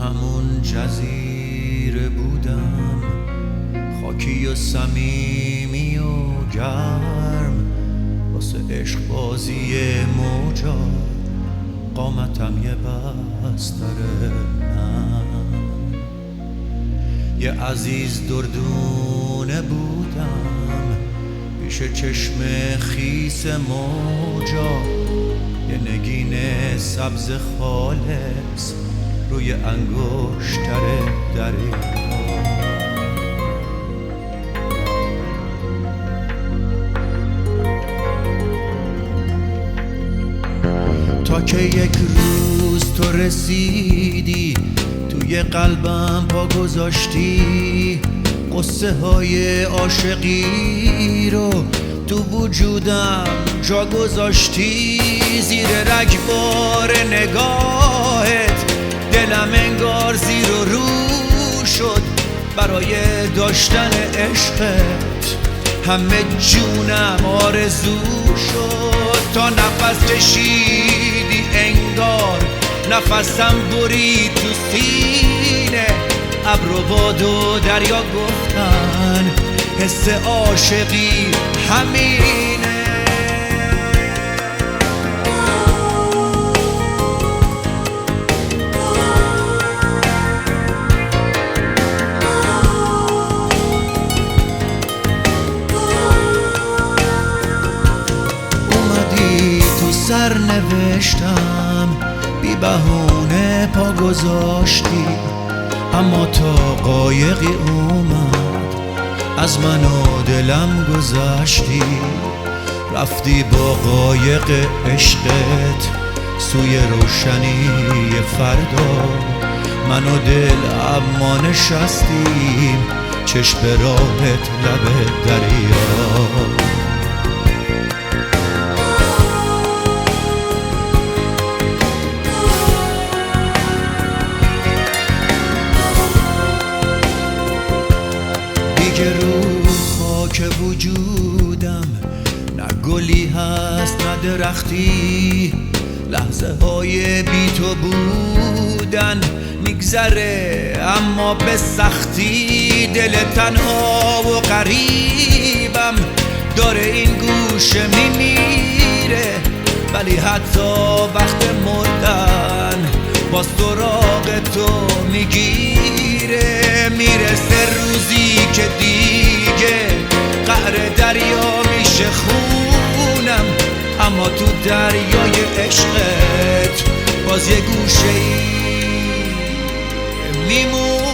همون جزیره بودم، خاکی و صمیمی و گرم، واسه عشق بازی موجا قامتم یه بستر نم. یه عزیز دردونه بودم پیش چشم خیس موجا، یه نگین سبز خالص روی انگشتر دریا. تا که یک روز تو رسیدی توی قلبم پا گذاشتی، قصه های عاشقی رو تو وجودم جا گذاشتی. زیر رگبار نگاهت دلم انگار زیر و رو شد برای داشتن عشقت، همه جونم آرزو شد. تا نفس کشیدی انگار نفسم برید تو سینه، ابر و باد و دریا گفتن حس عاشقی همینه. سر نوشتم بی بهونه پا گذاشتی، اما تا قایقی اومد از من و دلم گذشتی. رفتی با قایق عشقت سوی روشنی فردا، من و دل اما نشستیم چشم راهت لب دریا. رو خاک وجودم نه گلی هست نه درختی، لحظه های بی تو بودن میگذره اما به سختی. دل تنها و غریبم داره این گوشه میمیره، ولی حتی وقت مردن با سراغ تو میگیره. میرسه روزی که دیگه قعر دریا میشه خونم، اما تو دریای عشقت باز یه گوشه ای میمونم.